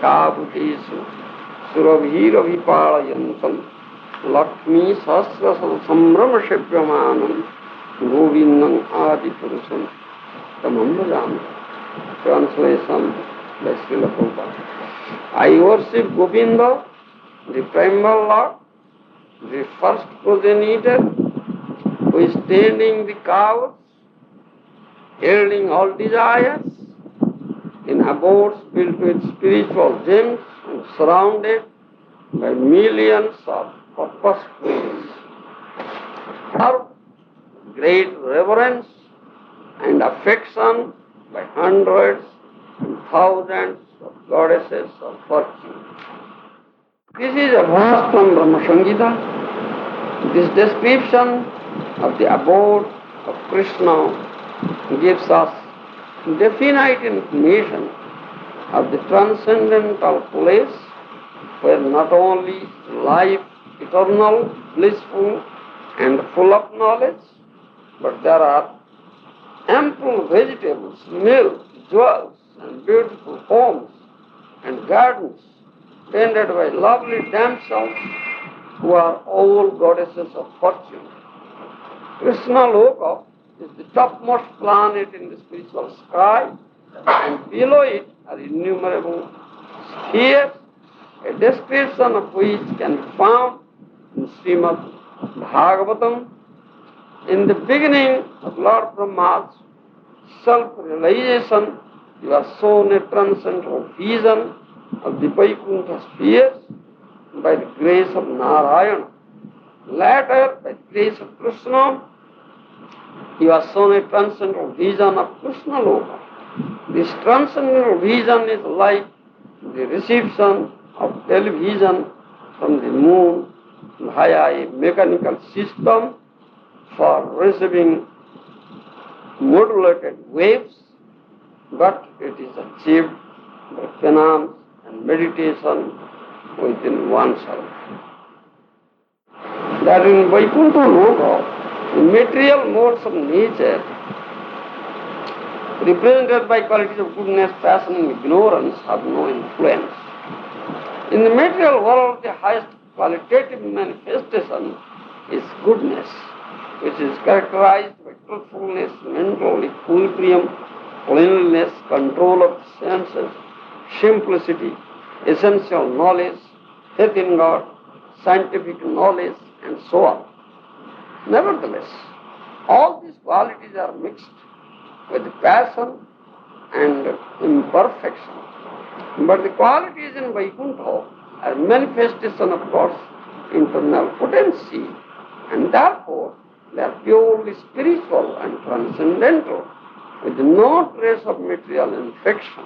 Kabuteshu Surabhiravipayayantam Lakshmi Sahasra Sambrama Shepyamanam Govindam Adi Purusam Tamam Bhajami. Translation by Srila Prabhupada. I worship Govinda, the primal Lord, the first progenitor, who is tending the cows, yielding all desires, in abodes built with spiritual gems and surrounded by millions of purposefuls. Serve great reverence and affection by hundreds and thousands of goddesses of fortune. This is a verse from Brahma Samhita. This description of the abode of Krishna gives us definite information of the transcendental place where not only life eternal, blissful and full of knowledge, but there are ample vegetables, milk, jewels and beautiful homes and gardens tended by lovely damsels who are all goddesses of fortune. Krishna Loka is the topmost planet in the spiritual sky, and below it are innumerable spheres, a description of which can be found in Srimad Bhagavatam. In the beginning of Lord Brahma's self-realization, he was shown a transcendental vision of the Vaikuntha spheres by the grace of Narayana. Later, by the grace of Krishna, he was shown a transcendental vision of Krishna Loka. This transcendental vision is like the reception of television from the moon via a mechanical system for receiving modulated waves, but it is achieved by penance and meditation within oneself. That in Vaikuntha Loka, the material modes of nature, represented by qualities of goodness, passion and ignorance, have no influence. In the material world, the highest qualitative manifestation is goodness, which is characterized by truthfulness, mental equilibrium, cleanliness, control of the senses, simplicity, essential knowledge, faith in God, scientific knowledge, and so on. Nevertheless, all these qualities are mixed with passion and imperfection. But the qualities in Vaikuntha are manifestation of God's internal potency, and therefore they are purely spiritual and transcendental, with no trace of material infection.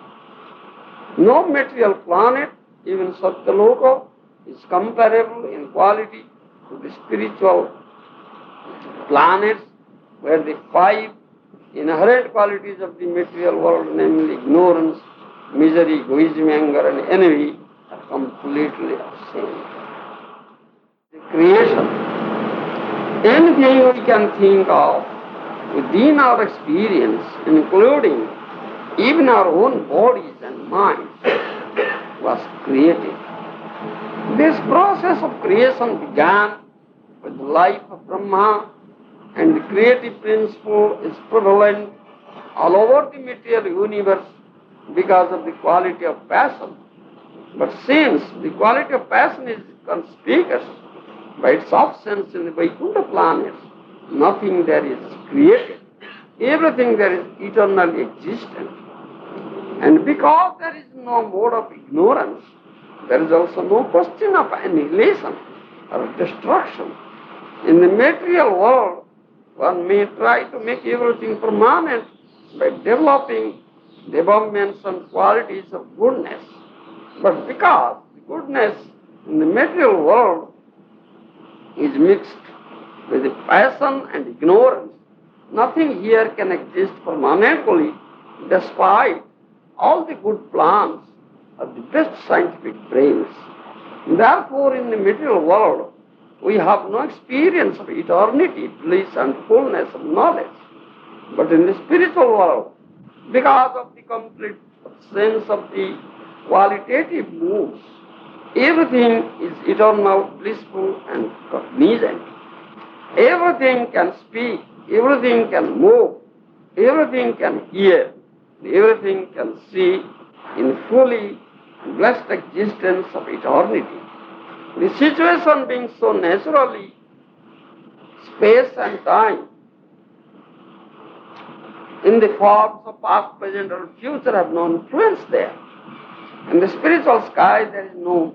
No material planet, even Satyaloka, is comparable in quality to the spiritual planets, where the five inherent qualities of the material world, namely ignorance, misery, egoism, anger and envy, are completely absent. The creation, anything we can think of within our experience, including even our own bodies and minds, was created. This process of creation began with the life of Brahma, and the creative principle is prevalent all over the material universe because of the quality of passion. But since the quality of passion is conspicuous by its absence in the Vaikuntha planets, nothing there is created. Everything there is eternally existent. And because there is no mode of ignorance, there is also no question of annihilation or destruction. In the material world, one may try to make everything permanent by developing the above-mentioned qualities of goodness. But because the goodness in the material world is mixed with the passion and ignorance, nothing here can exist permanently despite all the good plans of the best scientific brains. Therefore, in the material world, we have no experience of eternity, bliss and fullness of knowledge. But in the spiritual world, because of the complete absence of the qualitative moods. Everything is eternal, blissful and cognizant. Everything can speak, everything can move, everything can hear, everything can see in fully blessed existence of eternity. The situation being so naturally, space and time, in the forms of past, present or future have no influence there. In the spiritual sky there is no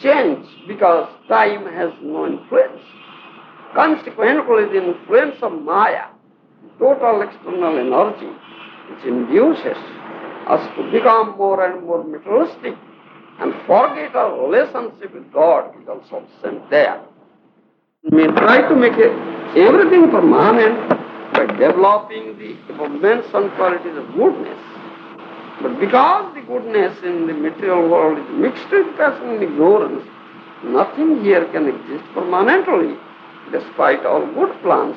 change because time has no influence. Consequently, the influence of Maya, total external energy, which induces us to become more and more materialistic and forget our relationship with God, is also absent there. We try to make everything permanent by developing the above-mentioned qualities of goodness. But because the goodness in the material world is mixed with passion and ignorance, nothing here can exist permanently, despite all good plans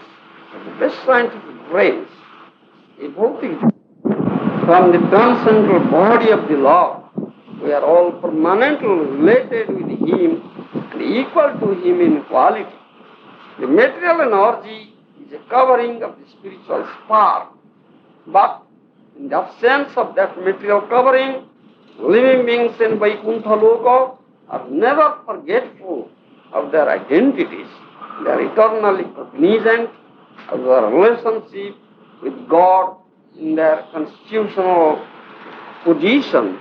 of the best scientific brains. Evoking from the transcendental body of the Lord, we are all permanently related with Him and equal to Him in quality. The material energy is a covering of the spiritual spark, but in the absence of that material covering, living beings in Vaikuntha Loka are never forgetful of their identities. They are eternally cognizant of their relationship with God in their constitutional position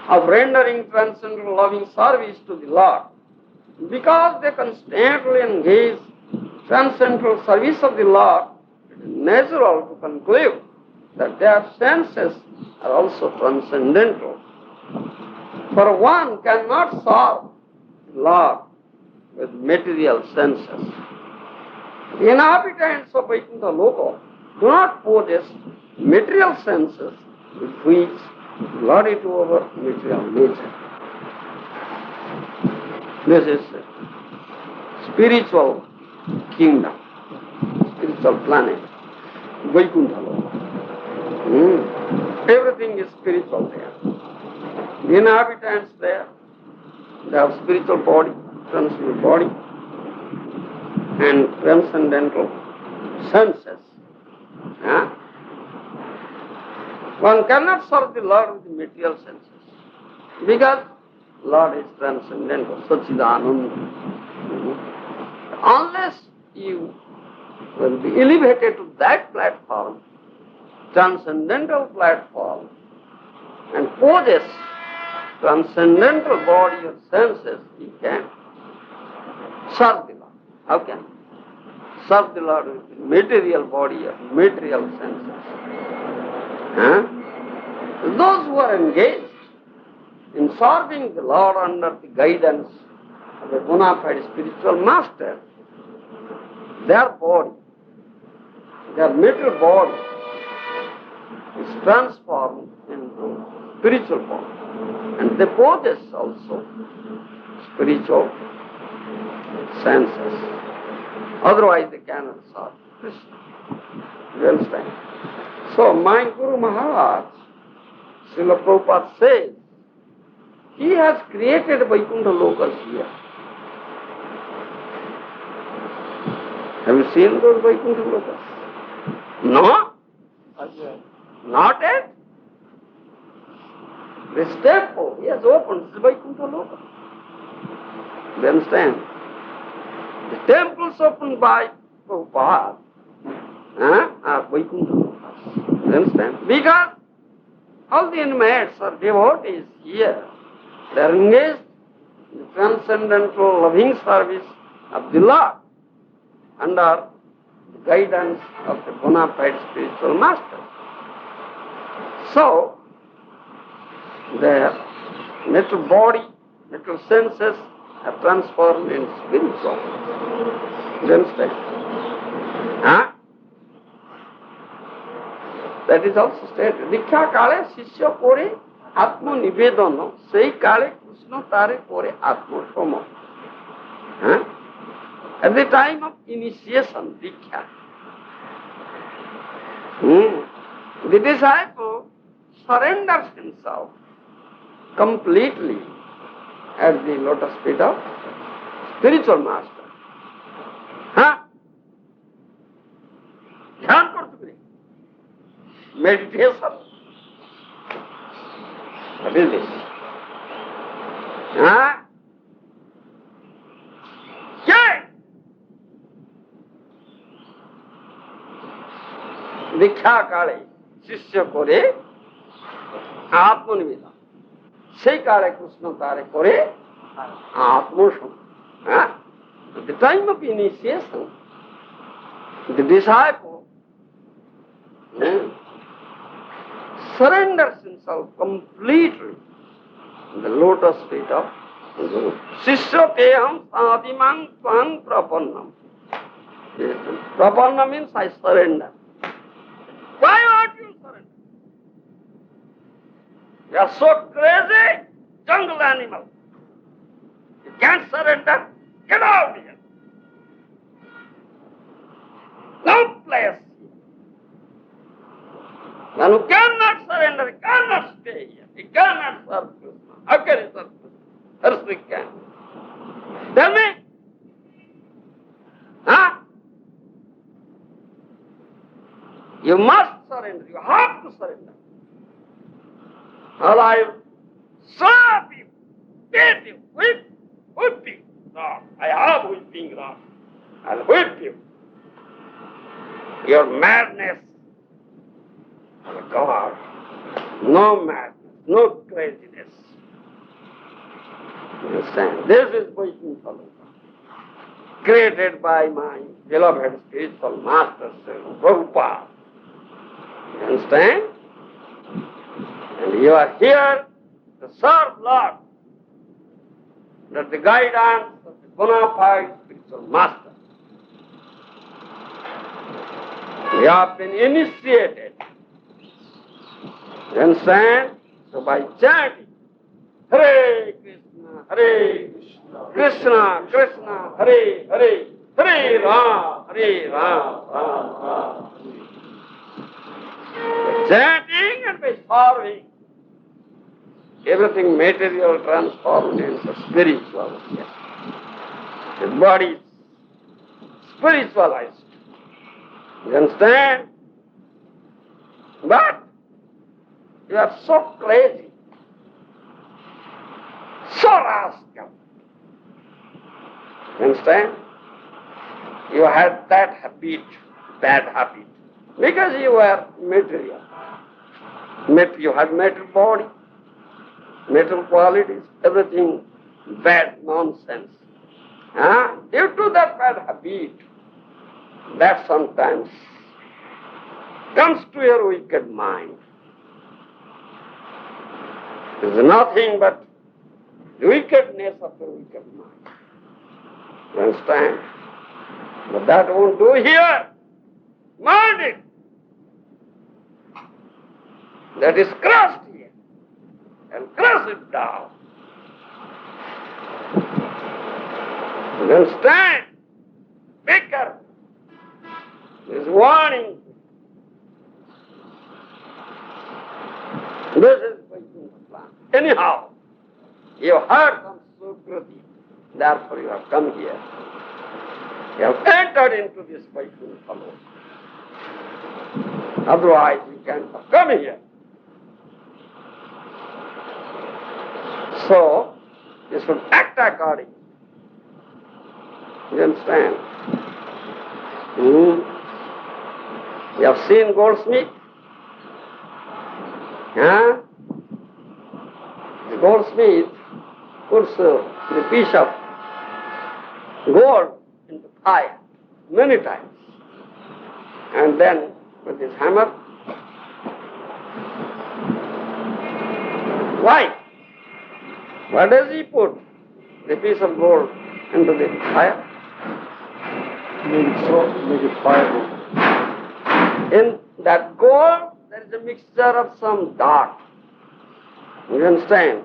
of rendering transcendental loving service to the Lord. Because they constantly engage transcendental service of the Lord, it is natural to conclude that their senses are also transcendental. For one cannot serve the Lord with material senses. The inhabitants of Vaikuntha Loka do not possess material senses with which to glory to our material nature. This is spiritual kingdom, spiritual planet, Vaikuntha Loka. Everything is spiritual there. The inhabitants there, they have spiritual body, transcendental body, and transcendental senses. One cannot serve the Lord with the material senses because Lord is transcendental, Satchidananda. Unless you will be elevated to that platform, transcendental platform, and possess transcendental body or senses, you can serve the Lord. How can you serve the Lord with the material body or material senses? Those who are engaged in serving the Lord under the guidance of a bona fide spiritual master, their body, their material body is transformed into spiritual body. And they possess also spiritual senses. Otherwise they cannot serve Krishna. You understand? So my Guru Maharaj, Srila Prabhupada says, he has created Vaikuntha Lokas here. Have you seen those Vaikuntha Lokas? No? Not yet? This temple he has opened is Vaikuntha Loka. You understand? The temples opened by Prabhupada are Vaikuntha Lokas. You understand? Because all the inmates are devotees here. They are engaged in the transcendental loving service of the Lord under the guidance of the bona fide spiritual master. So, their mental body, mental senses are transformed into spiritual. You understand? That is also stated. Diksha kale shishya kore atma nivedana, sei kale Krishna tare kore atma sama. At the time of initiation, Diksha, the disciple surrenders himself completely at the lotus feet of spiritual master. ध्यान करते meditation. What is this? দীক্ষা কালে শিষ্য করে আত্মনিবেদন, সেই কালে কৃষ্ণ তারে করে আত্মসম. At the time of initiation, the disciple surrenders himself completely in the lotus feet of Guru. Shishya teham sadimang tvang prapannam. Prapanna means I surrender. Why won't you surrender? You are so crazy, jungle animal. You can't surrender. Get out here. No place. One who cannot surrender, cannot stay here. He cannot serve Krishna. How can he serve Krishna? Harshri can. Tell me. You must surrender. You have to surrender. Or I will slap you, beat you, whip you. Lord, I have whipping rod. I'll whip you. Your madness. God, no madness, no craziness. Understand? This is Vaikuntha Loka, created by my beloved spiritual master, Prabhupada. You understand? And you are here to serve Lord, under the guidance of the bona fide spiritual master. We have been initiated. You understand? So by chanting, Hare Krishna, Krishna Krishna, Hare Hare, Hare Ram, Ram Ram. By chanting and by serving, everything material transformed into spiritual. The body is spiritualized. You understand? But you are so crazy, so rascal. You understand? You had that habit, bad habit, because you were material. You had material body, material qualities, everything bad nonsense. Due to that bad habit, that sometimes comes to your wicked mind. It is nothing but the wickedness of the wicked mind. You understand? But that won't do here. Mind it. That is crushed here. And crush it down. You understand? Be careful. This is warning. This is Vaikuntha plan. Anyhow, you heard from Sukriti, therefore you have come here. You have entered into this Vaikuntha Loka. Otherwise you can't have come here. So, you should act accordingly. You understand? You have seen Goldsmith? The Goldsmith puts the piece of gold into fire many times. And then with his hammer, why? What does he put the piece of gold into the fire? Make it firewood. In that gold, there is a mixture of some dark. You understand?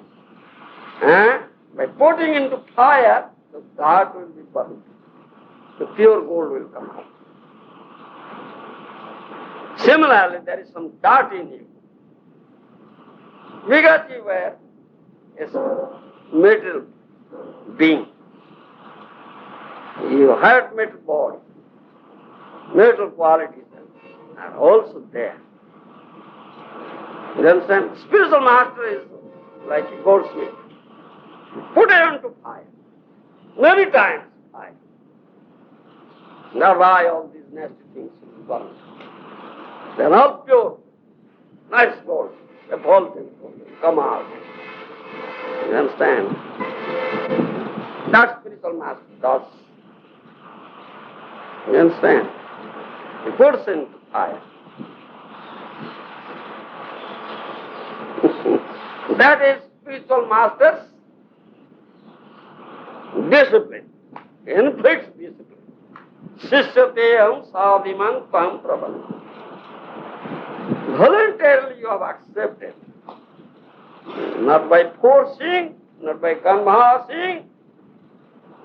By putting into fire, the dark will be burned. The pure gold will come out. Similarly, there is some dirt in you. because you were a material being. You had material body, material qualities are also there. You understand? Spiritual master is like a goldsmith. Put iron to fire. Many times fire. Now why all these nasty things will burn? They are all pure. Nice gold. They fall in, come out. You understand? That spiritual master does. You understand? He puts into fire. That is spiritual master's discipline. Inflicts discipline. Sishyateham sadhiman tam prabham. Voluntarily you have accepted. Not by forcing, not by conversing,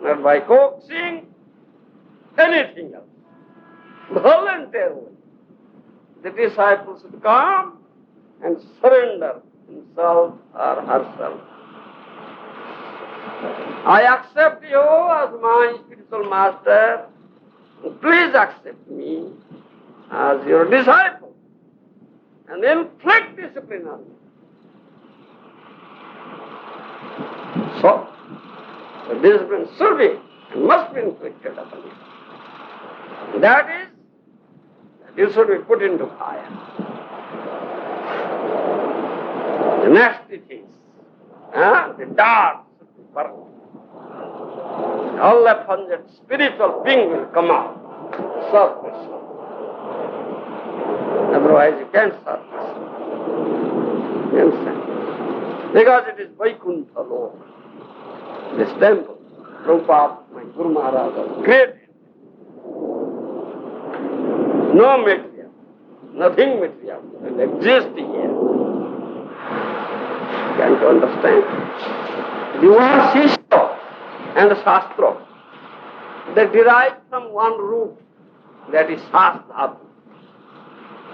not by coaxing, anything else. Voluntarily. The disciple should come and surrender himself or herself. I accept you as my spiritual master. Please accept me as your disciple and inflict discipline on me. So, the discipline should be and must be inflicted upon you. That is, you should be put into fire. The nasty things, the dark should be burned. All the pungent spiritual being will come out, serve Krishna. Otherwise you can't serve Krishna. You understand? Because it is Vaikuntha Lok. This temple, Prabhupada, my Guru Maharaja, created. No material, nothing material will exist here. Can't you understand? The word Shishya and Shastra, they derive from one root, that is Shasdhatu.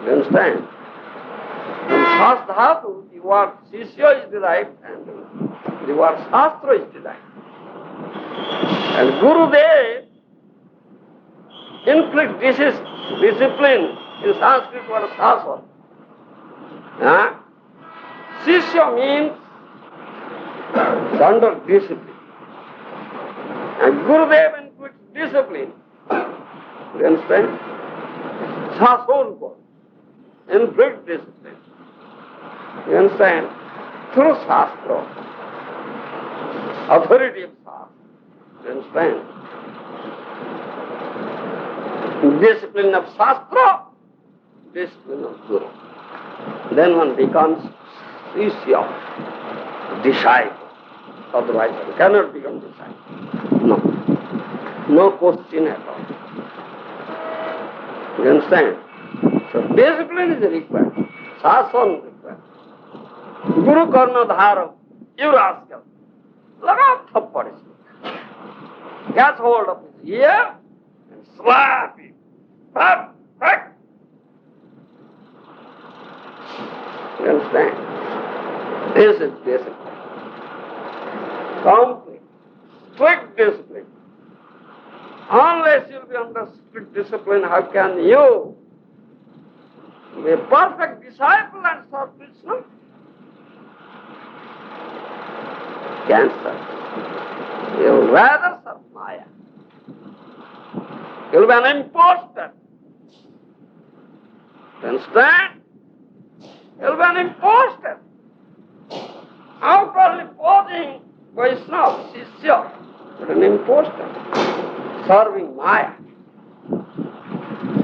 You understand? From Shasdhatu, the word Shishya is derived and the word Shastra is derived. And Gurudev inflict discipline in Sanskrit word Shastra. Shishya means under discipline. And Gurudev inflicts discipline. You understand? Shasura inflict discipline. You understand? Through Shastra. Authority of Shastra. You understand? Discipline of Shastra, discipline of Guru. Then one becomes Shishya, disciple. Otherwise one cannot become disciple. No. No question at all. You understand? So discipline is required. Shasana is required. Guru karna dharam, you rascal. Lagav thappad isme. Catch hold of his ear and slap him. Slap, slap. You understand? This is discipline. Complete, strict discipline. Unless you'll be under strict discipline, how can you be a perfect disciple and serve Krishna? Can't serve. You'll rather serve Maya. You'll be an imposter. You understand? You'll be an imposter. Outwardly posing Vaishnava, Shishya, but an imposter, serving Maya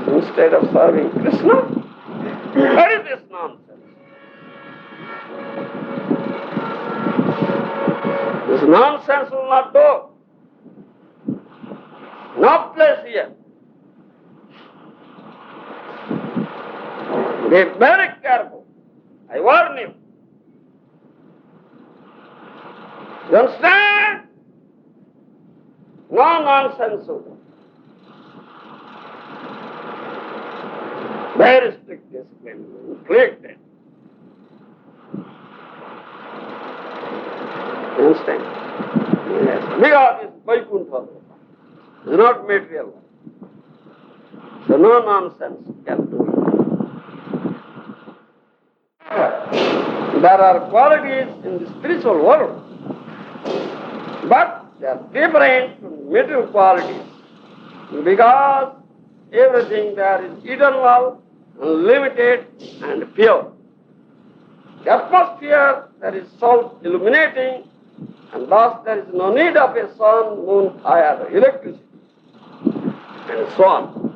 instead of serving Krishna. What is this nonsense? This nonsense will not do. No place here. Be very careful. I warn you. You understand? No nonsense. Very strict discipline inflicted. You understand? Yes. Because it's Vaikuntha. It's not material. So no nonsense can do it. There are qualities in the spiritual world, but they are different from material qualities because everything there is eternal, unlimited, and pure. The atmosphere that is self-illuminating, and thus there is no need of a sun, moon, fire, electricity, and so on.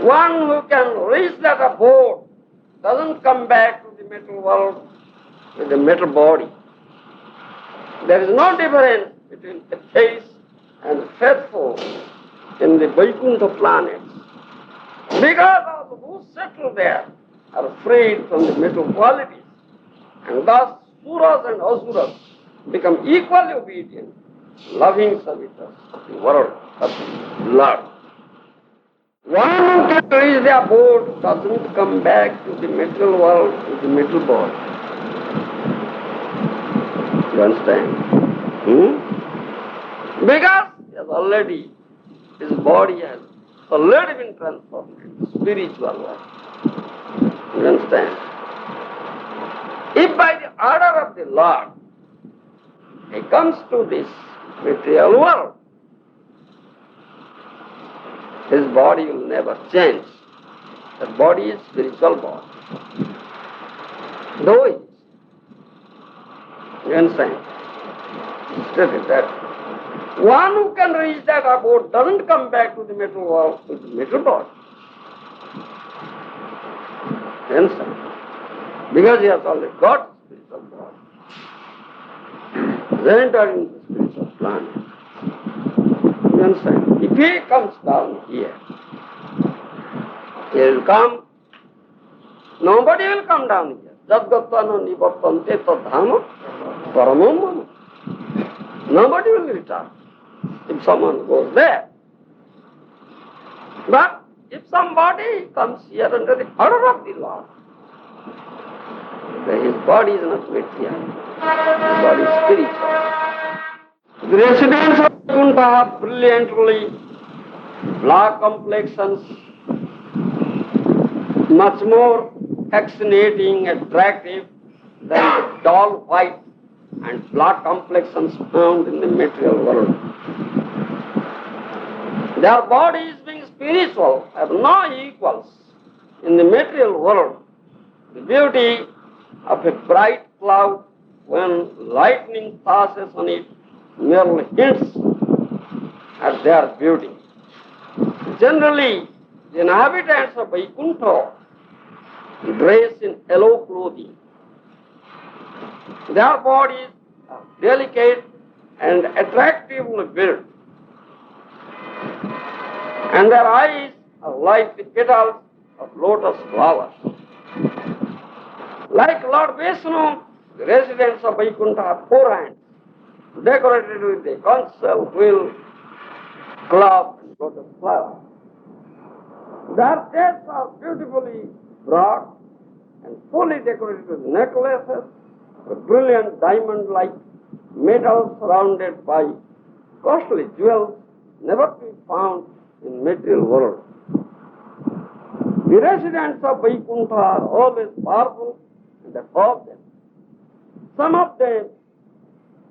One who can reach that abode doesn't come back to the material world with a metal body. There is no difference between atheist and faithful in the Vaikuntha planets, because all who settle there are freed from the metal qualities, and thus Suras and Asuras become equally obedient, loving servitors of the world of the Lord. One who can reach the abode doesn't come back to the material world with the metal body. You understand? Because his body has already been transformed into spiritual life. You understand? If by the order of the Lord he comes to this material world, his body will never change. The body is spiritual body. Though it is. You understand? Stated that one who can reach that abode doesn't come back to the material world with the material body. You understand? Because he has already got spiritual body. Then entering the spiritual planet. You understand? If he comes down here, he will come. Nobody will come down here. Jadgatvano nivartante tadhama paramam mama. Nobody will return if someone goes there. But if somebody comes here under the order of the Lord, then his body is not material. His body is spiritual. The residents of Vaikuntha have brilliantly black complexions, much more fascinating, attractive than the dull white and black complexions found in the material world. Their bodies, being spiritual, have no equals in the material world. The beauty of a bright cloud when lightning passes on it merely hints at their beauty. Generally, the inhabitants of Vaikuntha dress in yellow clothing. Their bodies are delicate and attractively built, and their eyes are like the petals of lotus flowers. Like Lord Vishnu, the residents of Vaikuntha have 4 hands, decorated with a conch shell, wheel, club, and lotus flower. Their chests are beautifully broad and fully decorated with necklaces, with brilliant diamond-like metals surrounded by costly jewels never to be found in material world. The residents of Vaikuntha are always powerful and above them. Some of them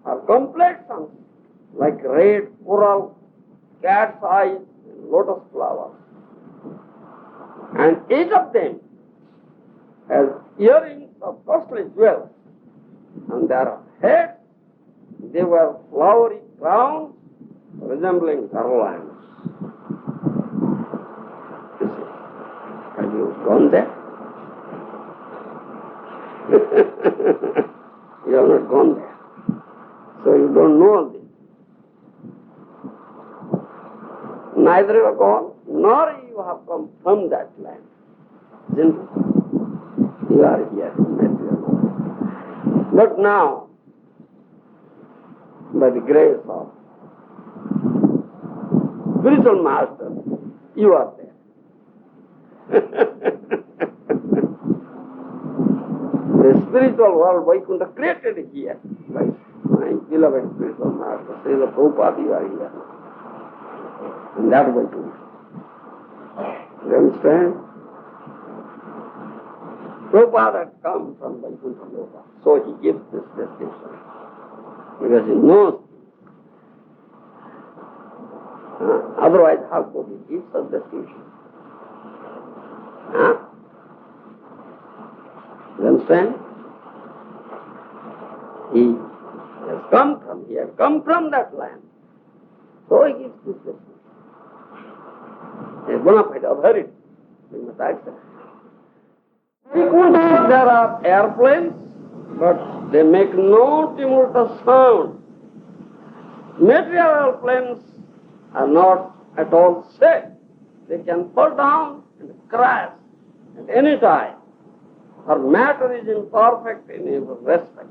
are complexions like red coral, cat's eyes, and lotus flowers. And each of them has earrings of costly jewels. On their heads they wear flowery crowns resembling garlands. You see, have you gone there? You have not gone there. So you don't know all this. Neither you have gone, nor you have come from that land. Simple. You are here in material world. But now, by the grace of spiritual master, you are there. The spiritual world Vaikuntha created here by mind. beloved spiritual master, Srila Prabhupada, you are here. And that way too. You understand? Prabhupada had come from Vaikuntha Loka, so he gives this description. Because he knows. Otherwise, how could he give such description? You understand? He had come from that land. So he gives this description. A bona fide authority. We must accept. Frequently there are airplanes, but they make no tumultuous sound. Material airplanes are not at all safe. They can fall down and crash at any time. For matter is imperfect in every respect.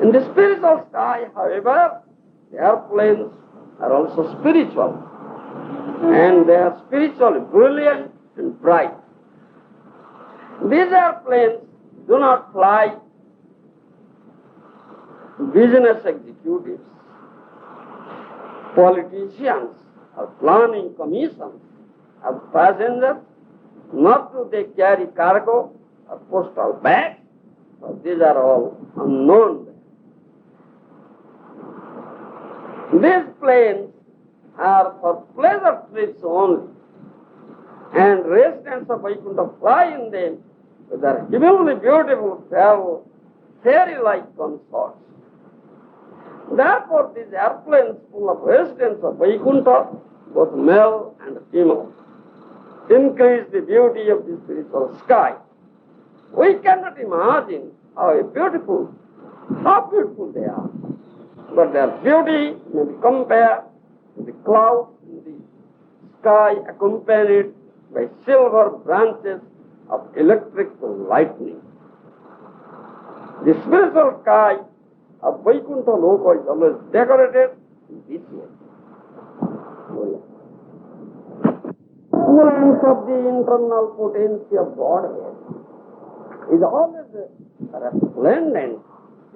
In the spiritual sky, however, the airplanes are also spiritual. And they are spiritually brilliant and bright. These airplanes do not fly business executives, politicians, or planning commissions, or passengers, nor do they carry cargo or postal bags, for these are all unknown. These planes are for pleasure trips only, and residents of Vaikuntha fly in them with their heavenly beautiful travel, fairy-like consorts. Therefore, these airplanes full of residents of Vaikuntha, both male and female, increase the beauty of the spiritual sky. We cannot imagine how beautiful they are, but their beauty may be compared to the clouds in the sky accompanied by silver branches of electrical lightning. The spiritual sky of Vaikuntha Loka is always decorated in this way. The influence of the internal potency of Godhead is always resplendent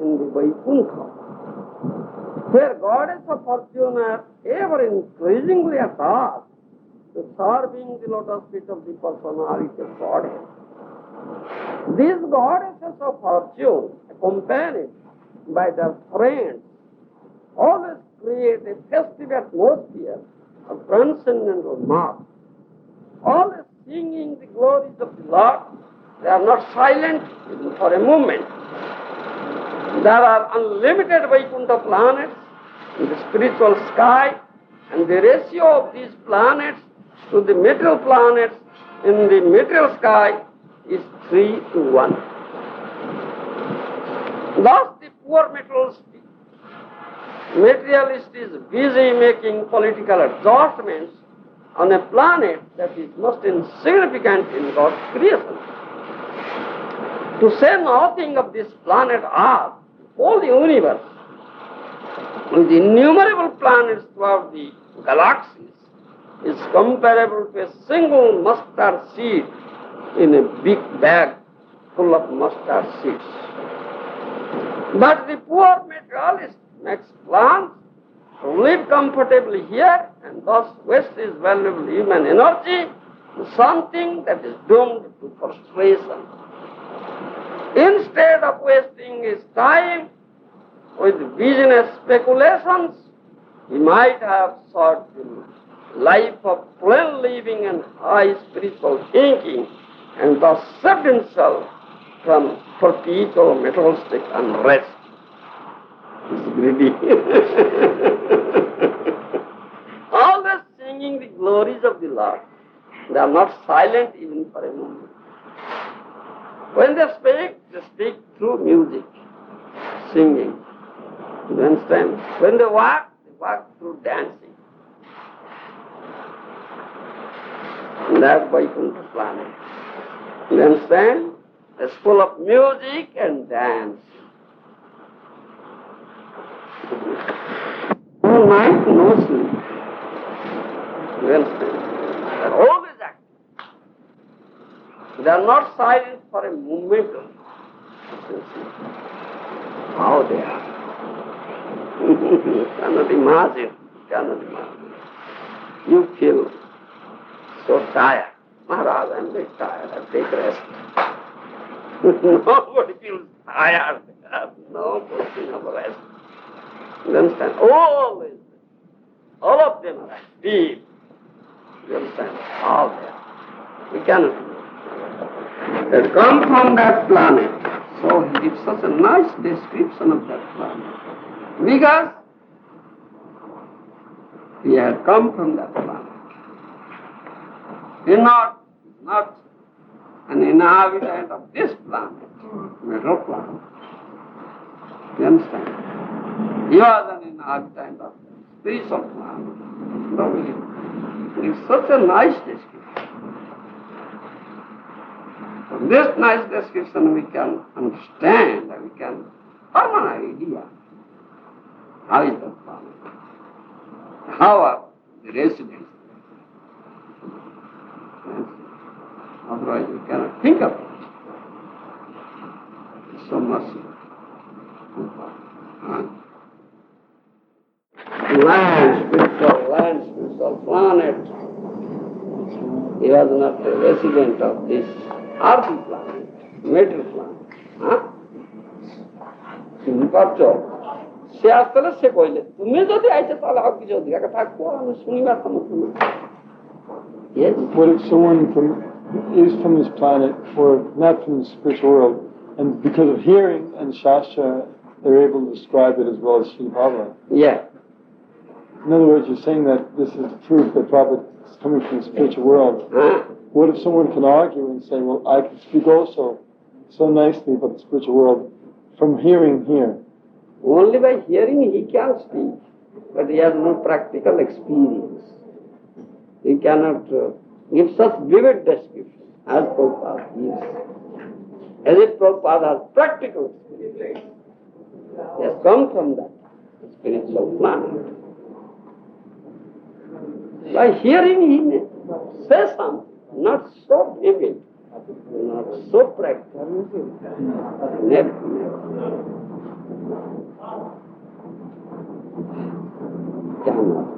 in the Vaikuntha, where goddess of fortune are ever increasingly attached to serving the lotus feet of the personality of Godhead. These goddesses of fortune, accompanied by their friends, always create a festive atmosphere of transcendental mirth, always singing the glories of the Lord. They are not silent even for a moment. There are unlimited Vaikuntha planets in the spiritual sky, and the ratio of these planets to the material planets in the material sky is 3:1. Thus the poor materialist is busy making political adjustments on a planet that is most insignificant in God's creation. To say nothing of this planet Earth, whole universe, with innumerable planets throughout the galaxies, is comparable to a single mustard seed in a big bag full of mustard seeds. But the poor materialist makes plans to live comfortably here and thus waste his valuable human energy to something that is doomed to frustration. Instead of wasting his time with business speculations, he might have sought the life of plain living and high spiritual thinking, and thus saved himself from perpetual materialistic unrest. He's greedy. Always singing the glories of the Lord. They are not silent even for a moment. When they speak through music, singing. You understand? When they walk through dancing. And that Vaikuntha planet. You understand? It's full of music and dance. No night, no sleep. You understand? They're always active. They are not silent for a moment. How they are. cannot imagine, cannot imagine. You feel so tired. Maharaj, I'm very tired, I'll take rest. Nobody feels tired. There's no question of rest. You understand? Always. All of them are active. You understand? All there. We cannot do it. They come from that planet. So he gives such a nice description of that planet. Because he had come from that planet. He is not an inhabitant of this planet, metal planet. You understand? He was an inhabitant of the spiritual planet. So it's such a nice description. From this nice description we can understand, we can have an idea. How is that planet? How are the residents? Otherwise we cannot think of it. It's so much. Land, spiritual planet. He was not a resident of this earthy planet, metal planet. শুনপাচ্ছ সে আসলে সে কইলে তুমি যদি আইছে তাহলে আর কিছু অধিকার থাকবো আমি শুনিবার সমর্থ না। Yes. What if someone is from this planet or not from the spiritual world, and because of hearing and Shastra, they're able to describe it as well as Sri Bhava? Yeah. In other words, you're saying that this is proof that Prabhupada is coming from the spiritual world. What if someone can argue and say, well, I can speak also so nicely about the spiritual world from hearing here? Only by hearing he can speak, but he has no practical experience. He cannot give such vivid description as Prabhupada gives. As if Prabhupada has practical experience. He has come from that spiritual planet. By hearing he may say something, not so vivid, not so practical. Never. Cannot.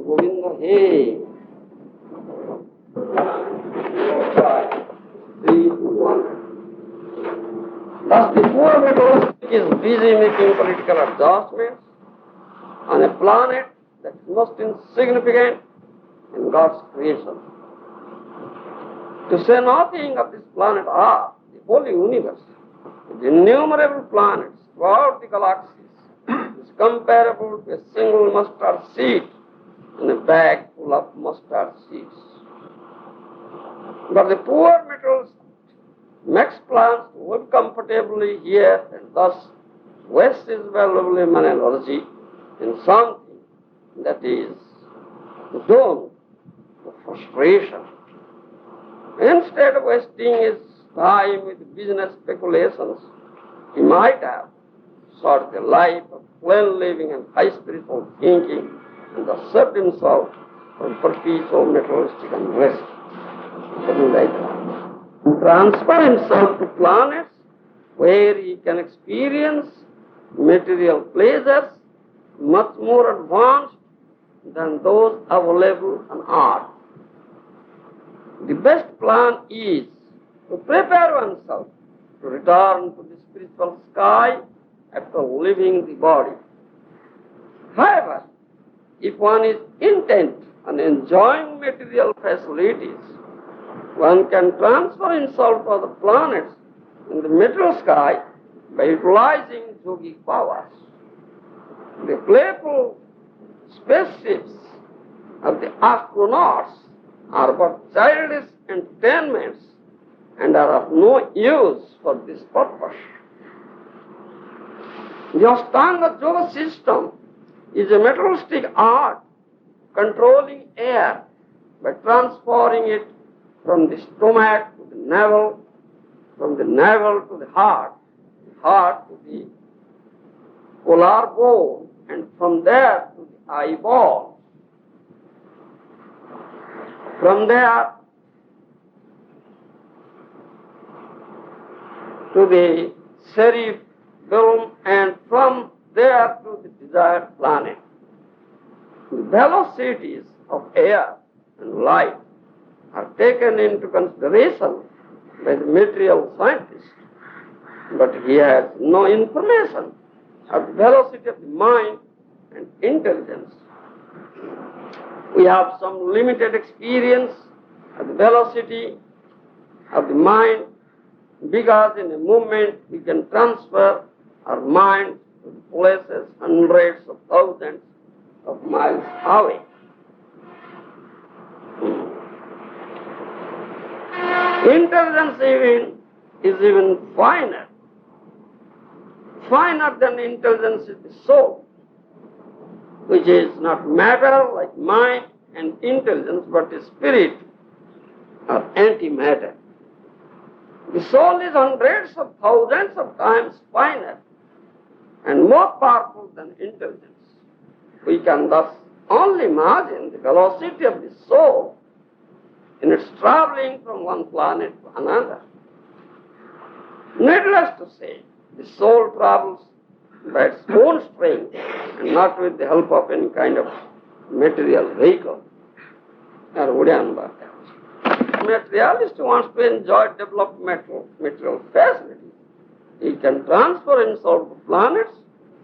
Govinda, hey. 3, 2, 1. Thus the poor materialistic is busy making political adjustments on a planet that is most insignificant in God's creation. To say nothing of this planet Earth, the whole universe, with innumerable planets throughout the galaxies, is comparable to a single mustard seed in a bag full of mustard seeds. But the poor materialist makes plans to live comfortably here and thus wastes his valuable human energy in something that is doomed to frustration. Instead of wasting his time with business speculations, he might have sought a life of plain living and high spiritual thinking and thus saved himself from perpetual materialistic unrest. Transfer himself to planets where he can experience material pleasures much more advanced than those available on Earth. The best plan is to prepare oneself to return to the spiritual sky after leaving the body. However, if one is intent on enjoying material facilities, one can transfer himself to other planets in the material sky by utilizing yogic powers. The playful spaceships of the astronauts are but childish entertainments and are of no use for this purpose. The Ashtanga Yoga system is a materialistic art controlling air by transferring it from the stomach to the navel, from the navel to the heart to the collar bone, and from there to the eyeball. From there to the cerebellum, and from there to the desired planet. The velocities of air and light are taken into consideration by the material scientist, but he has no information of the velocity of the mind and intelligence. We have some limited experience of the velocity of the mind, because in a moment we can transfer our mind to the places hundreds of thousands of miles away. Intelligence is even finer. Finer than intelligence is the soul, which is not matter like mind and intelligence, but the spirit or antimatter. The soul is hundreds of thousands of times finer and more powerful than intelligence. We can thus only imagine the velocity of the soul in its traveling from one planet to another. Needless to say, the soul travels by its own strength and not with the help of any kind of material vehicle. Materialist wants to enjoy developmental material facilities. He can transfer himself to planets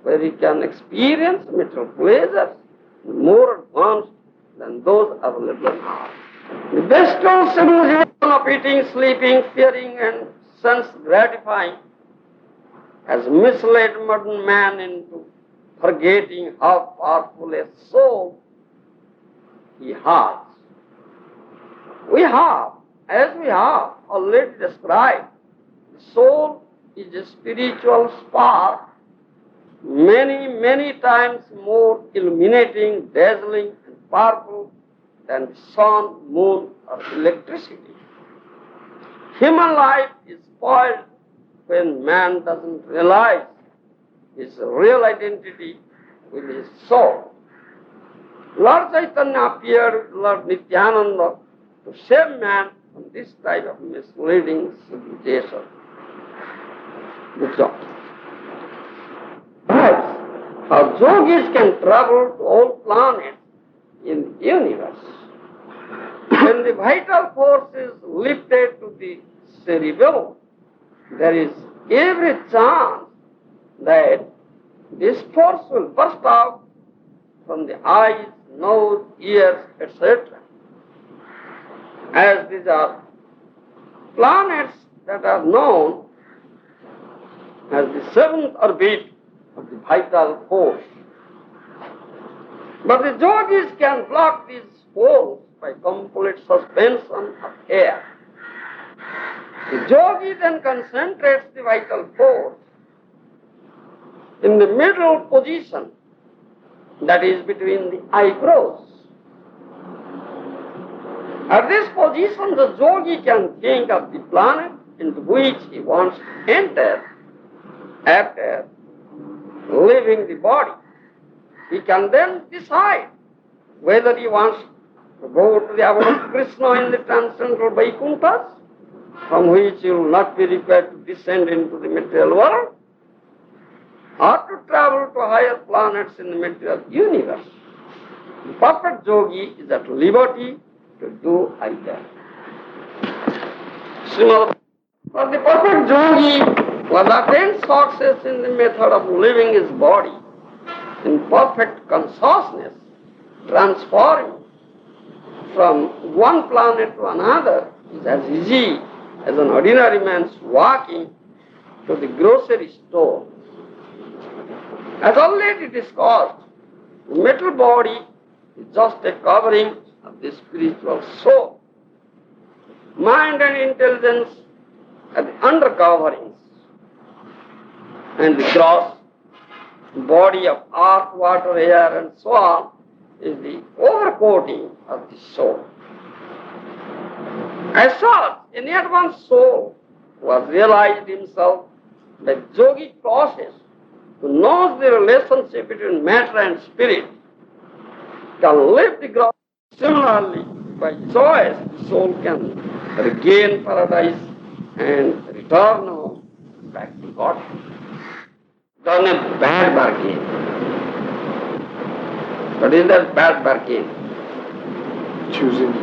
where he can experience material pleasures more advanced than those available now. The bestial civilization of eating, sleeping, fearing, and sense gratifying has misled modern man into forgetting how powerful a soul he has. We have, as we have already described, the soul is a spiritual spark, many, many times more illuminating, dazzling, and powerful than the sun, moon, or electricity. Human life is spoiled when man doesn't realize his real identity with his soul. Lord Chaitanya appeared with Lord Nityananda to save man from this type of misleading civilization. Good job. Perhaps our yogis can travel to all planets in the universe. When the vital force is lifted to the cerebellum, there is every chance that this force will burst out from the eyes, nose, ears, etc. As these are planets that are known as the seventh orbit of the vital force. But the yogis can block these force by complete suspension of air. The yogi then concentrates the vital force in the middle position, that is between the eyebrows. At this position, the yogi can think of the planet into which he wants to enter after leaving the body. He can then decide whether he wants to go to the abode of Krishna in the transcendental Vaikunthas, from which he will not be required to descend into the material world, or to travel to higher planets in the material universe. The perfect yogi is at liberty to do either. Srimad, for the perfect yogi was attained success in the method of living his body in perfect consciousness, transferring from one planet to another is as easy as an ordinary man's walking to the grocery store. As already discussed, the mental body is just a covering of the spiritual soul. Mind and intelligence are the undercoverings, and the gross body of earth, water, air, and so on is the overcoating of the soul. As such, any advanced soul who has realized himself by yogic process who knows the relationship between matter and spirit, can live the ground. Similarly, by choice, the soul can regain paradise and return home back to God. Done a bad bargain. What is that bad bargain? Choosing.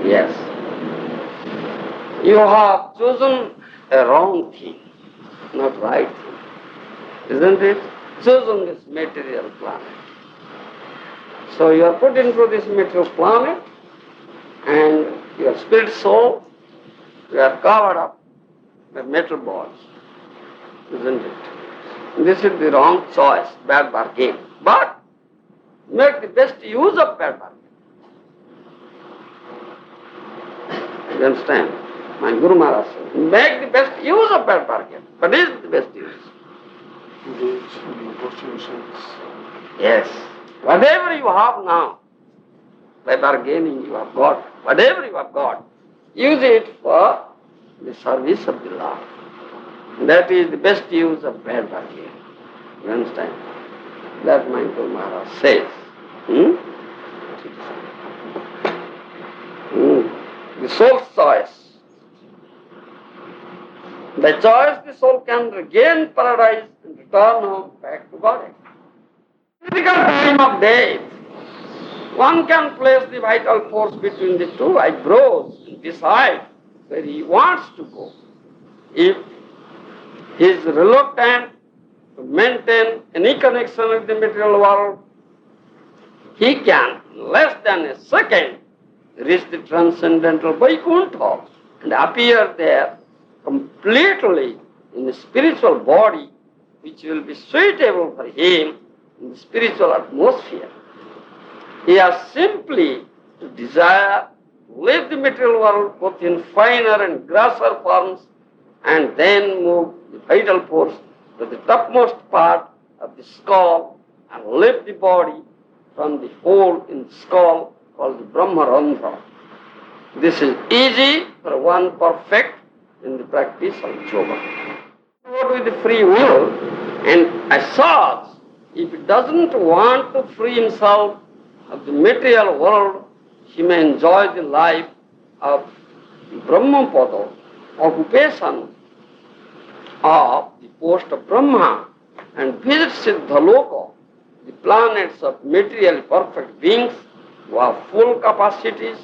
Yes. You have chosen a wrong thing, not right thing. Isn't it? Chosen this material planet. So you are put into this material planet and your spirit soul, you are covered up by metal bodies. Isn't it? This is the wrong choice, bad bargain. But make the best use of bad bargain. You understand? My Guru Maharaj said, make the best use of bad bargain. What is the best use? Engage in devotional service. Yes. Whatever you have now, by bargaining you have got. Whatever you have got, use it for the service of the Lord. That is the best use of bad bargain. You understand? That my Guru Maharaj says. The soul's choice. By choice, the soul can regain paradise and return home back to body. Physical time of death, one can place the vital force between the two eyebrows and decide where he wants to go. If he is reluctant to maintain any connection with the material world, he can, in less than a second, reach the transcendental Vaikuntha and appear there completely in the spiritual body which will be suitable for him in the spiritual atmosphere. He has simply to desire to leave the material world both in finer and grosser forms and then move the vital force to the topmost part of the skull and lift the body from the hole in the skull called the Brahmarandhra. This is easy for one perfect in the practice of yoga. What with the free will, and as such, if he doesn't want to free himself of the material world, he may enjoy the life of Brahmapada, occupation of the post of Brahma, and visit Siddhaloka, the planets of materially perfect beings who have full capacities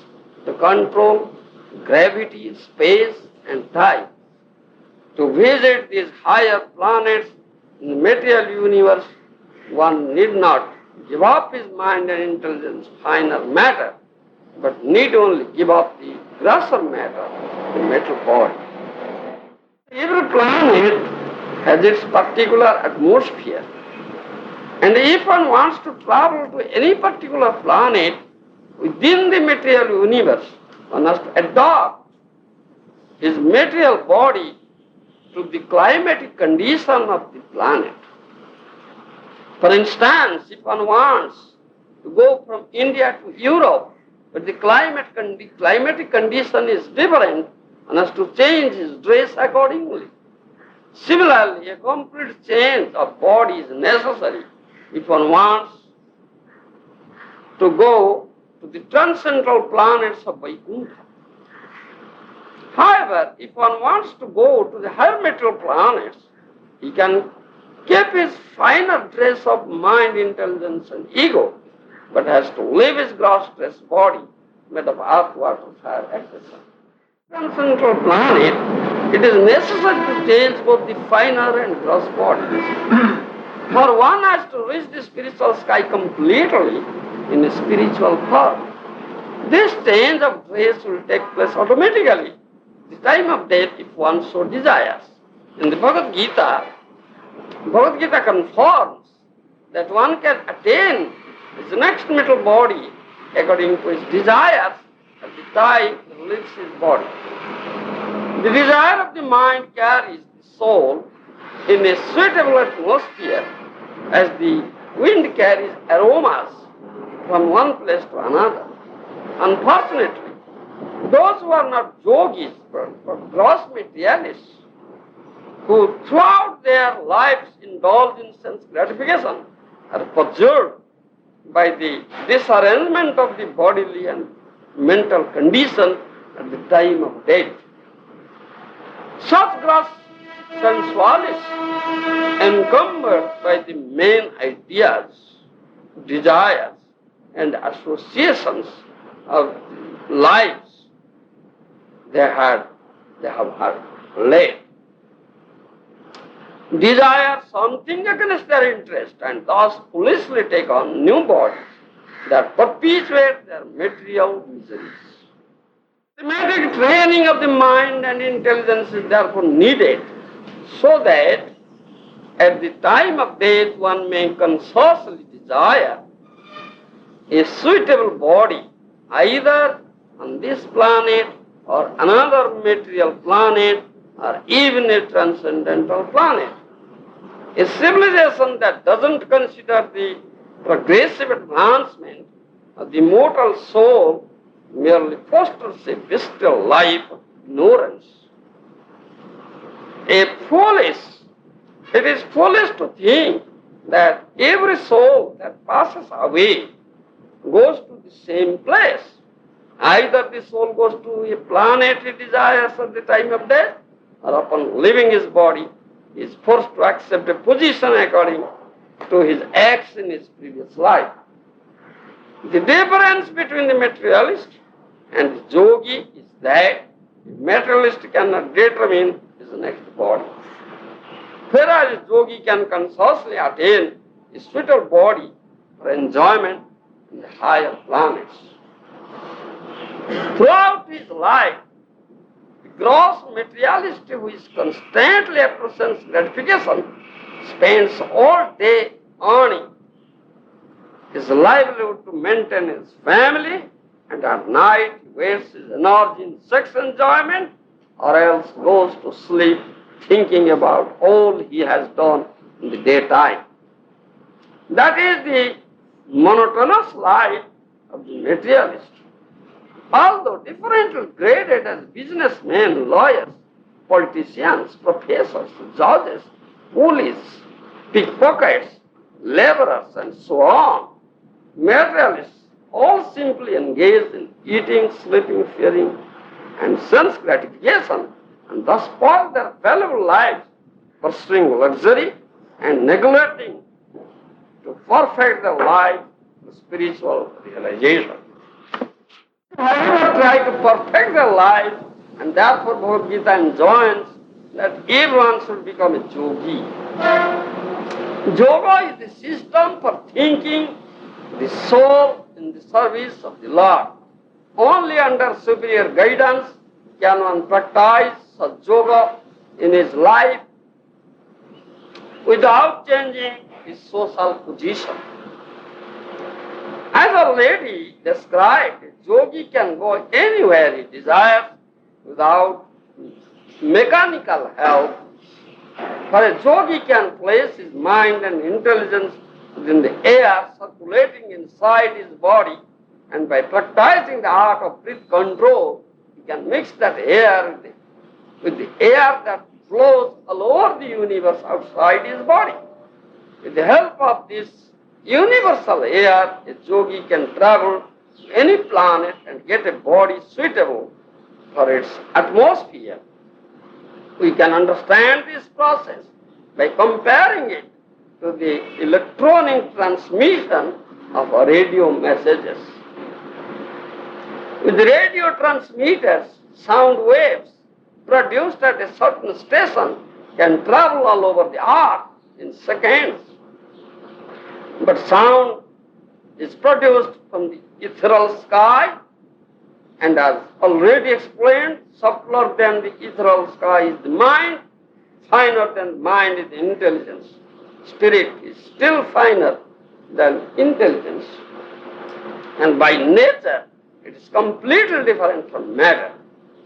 to control gravity, space, and time. To visit these higher planets in the material universe, one need not give up his mind and intelligence, finer matter, but need only give up the grosser matter, the metal body. Every planet has its particular atmosphere, and if one wants to travel to any particular planet within the material universe, one has to adapt his material body to the climatic condition of the planet. For instance, if one wants to go from India to Europe, but the climatic condition is different, one has to change his dress accordingly. Similarly, a complete change of body is necessary if one wants to go to the transcendental planets of Vaikuntha. However, if one wants to go to the higher material planets, he can keep his finer dress of mind, intelligence, and ego, but has to leave his gross dress body made of earth, water, fire, etc. Transcendental planet, it is necessary to change both the finer and gross bodies. For one has to reach the spiritual sky completely in a spiritual form. This change of dress will take place automatically, the time of death, if one so desires. In the Bhagavad Gita confirms that one can attain his next mental body according to his desires at the time he leaves his body. The desire of the mind carries the soul in a suitable atmosphere as the wind carries aromas from one place to another. Unfortunately, those who are not yogis but gross materialists who throughout their lives indulge in sense gratification are perturbed by the disarrangement of the bodily and mental condition at the time of death. Such gross sensualists, encumbered by the main ideas, desires, and associations of lives they have led, desire something against their interest and thus foolishly take on new bodies that perpetuate their material miseries. Systematic training of the mind and intelligence is therefore needed so that at the time of death one may consciously desire a suitable body either on this planet or another material planet or even a transcendental planet. A civilization that doesn't consider the progressive advancement of the mortal soul merely fosters a bestial life of ignorance. It is foolish to think that every soul that passes away goes to the same place. Either the soul goes to a planet he desires at the time of death, or upon leaving his body, he is forced to accept a position according to his acts in his previous life. The difference between the materialist and the yogi is that the materialist cannot determine his next body, whereas the yogi can consciously attain a suitable body for enjoyment in the higher planets. Throughout his life, the gross materialist who is constantly after sense gratification spends all day earning his livelihood to maintain his family, and at night he wastes his energy in sex enjoyment or else goes to sleep thinking about all he has done in the daytime. That is the monotonous life of the materialist. Although differently graded as businessmen, lawyers, politicians, professors, judges, police, pickpockets, laborers, and so on, materialists all simply engage in eating, sleeping, fearing, and sense gratification, and thus spoil their valuable lives pursuing luxury and neglecting to perfect their life to spiritual realization. However, try to perfect their life, and therefore Bhagavad Gita enjoins that everyone should become a yogi. Yoga is the system for thinking the soul in the service of the Lord. Only under superior guidance can one practice such yoga in his life without changing his social position. As already described, a yogi can go anywhere he desires without mechanical help. For a yogi can place his mind and intelligence within the air circulating inside his body, and by practicing the art of breath control, he can mix that air with the air that flows all over the universe outside his body. With the help of this universal air, a yogi can travel to any planet and get a body suitable for its atmosphere. We can understand this process by comparing it to the electronic transmission of radio messages. With radio transmitters, sound waves produced at a certain station can travel all over the earth in seconds. But sound is produced from the ethereal sky, and as already explained, subtler than the ethereal sky is the mind, finer than the mind is the intelligence. Spirit is still finer than intelligence, and by nature it is completely different from matter.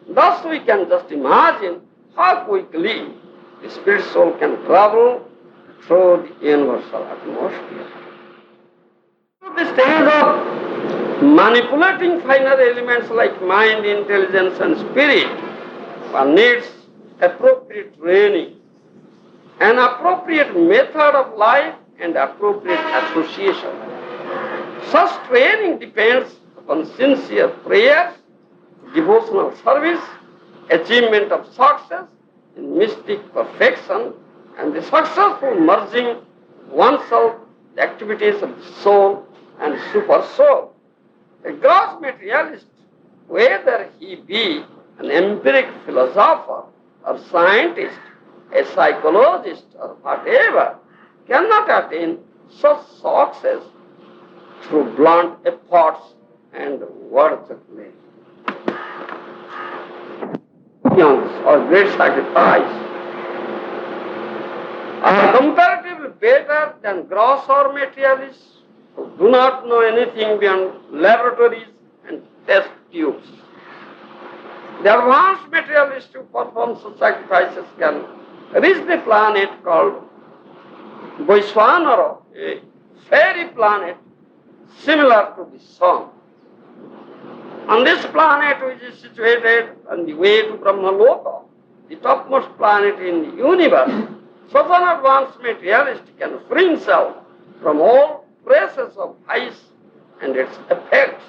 Thus we can just imagine how quickly the spirit soul can travel through the universal atmosphere. The stage of manipulating finer elements like mind, intelligence, and spirit, one needs appropriate training an appropriate method of life and appropriate association. Such training depends upon sincere prayers, devotional service, achievement of success in mystic perfection, and the successful merging oneself the activities of the soul and super soul. A gross materialist, whether he be an empiric philosopher or scientist, a psychologist or whatever, cannot attain such success through blunt efforts and worthily. Or great sacrifice are comparatively better than gross or materialists who do not know anything beyond laboratories and test tubes. The advanced materialists who perform such sacrifices can reach the planet called Bhubaneswar, a fairy planet similar to the sun. On this planet, which is situated on the way to Brahmaloka, the topmost planet in the universe, such an advanced materialist can free himself from all traces of ice and its effects.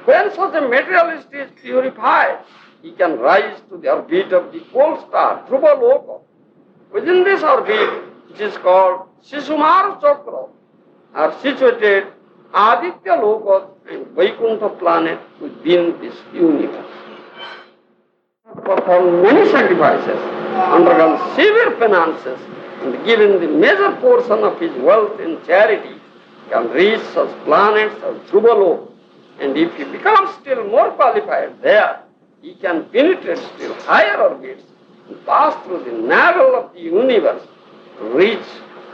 When such a materialist is purified, he can rise to the orbit of the pole star, Bhubaneswar. Within this orbit, which is called Sisumar Chakra, are situated Aditya Loka and Vaikuntha planet within this universe. Performed many sacrifices, undergone severe penances, and given the major portion of his wealth in charity, can reach such planets as Bhubaneswar. And if he becomes still more qualified there, he can penetrate still higher orbits and pass through the navel of the universe to reach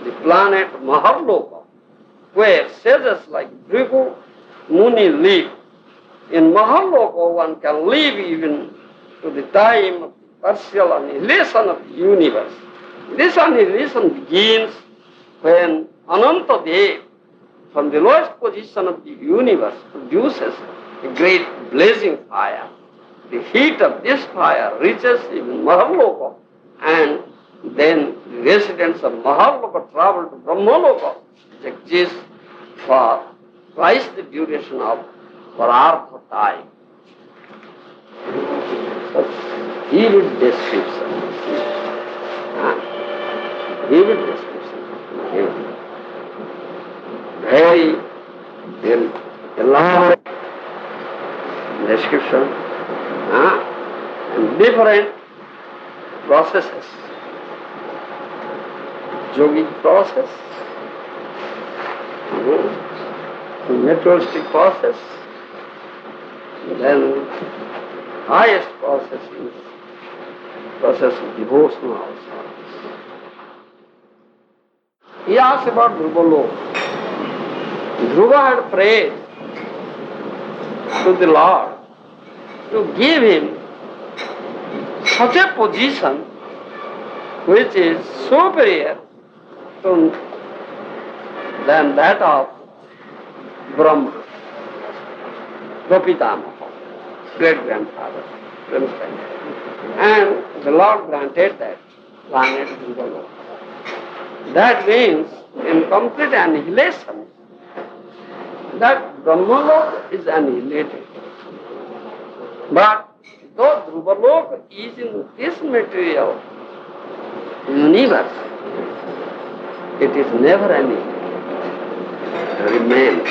the planet Maharaja, where sages like Bhrigu Muni live. In Maharaja, one can live even to the time of the partial annihilation of the universe. This annihilation begins when Ananta Dev, from the lowest position of the universe, produces a great blazing fire. The heat of this fire reaches even Maharaja, and then the residents of Maharaja travel to Brahmaloka, which exists for twice the duration of Parartha time. Such vivid description. Vivid description. Very elaborate description and different processes. Yogic process, the materialistic process, then highest process is process of devotional service. He asked about Bhubaneswar. Dhruva had prayed to the Lord to give him such a position which is superior than that of Brahma, Gopitamaha, great-grandfather, and the Lord granted that planet Bhubaneswar. That means in complete annihilation, that Brahmaloka is annihilated. But though Bhubaneswar is in this material universe, it is never annihilated. It remains.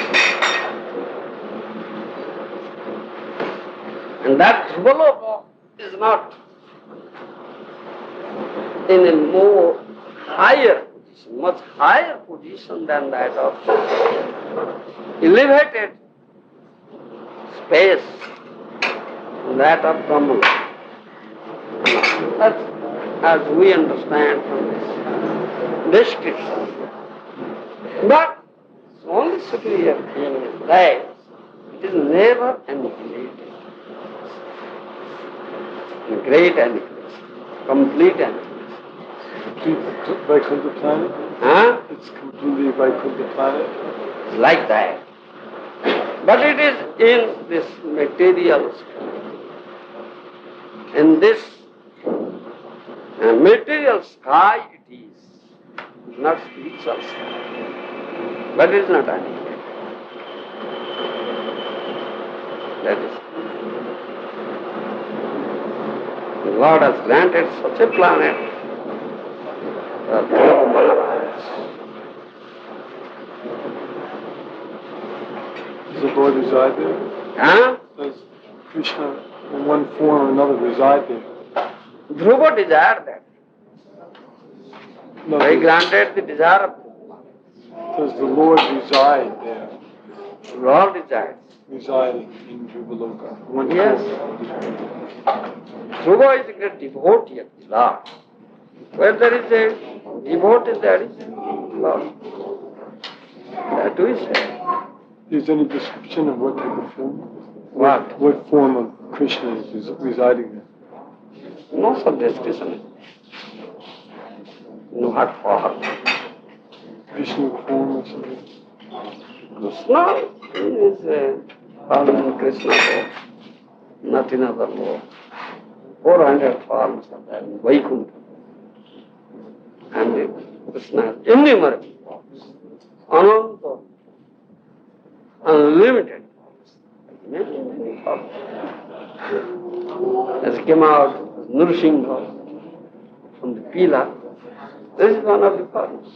And that Bhubaneswar is not in a more higher position, much higher position than that of elevated space, that of Brahman. That's as we understand from this description. But the only superior thing is that it is never annihilated. Great annihilation, complete annihilation. Complete Vaikuntha planet? Huh? It's completely Vaikuntha planet? Like that. But it is in this material sky. In this material sky it not spiritual, but it is not animate. That is, the Lord has granted such a planet for Maharaja. Does the Lord reside there? Huh? Does Krishna in one form or another reside there? Dhruva desired that. No, They granted the desire of Dhruva. does the Lord reside there? Lord resides. Residing in Dhruvaloka? One Yes. form. Dhruva is a great devotee of the Lord. Where there is a devotee, there is a Lord. That we say. Is there any description of what type of form? What? What form of Krishna is residing there? No such description. No what form. Vishnu form or something? Krishna is form Krishna form, nothing other more. 400 forms are there in Vaikuntha. And Krishna has innumerable forms. Ananta, unlimited forms. Many forms. As came out Nrsimha from the pillar, this is one of the forms.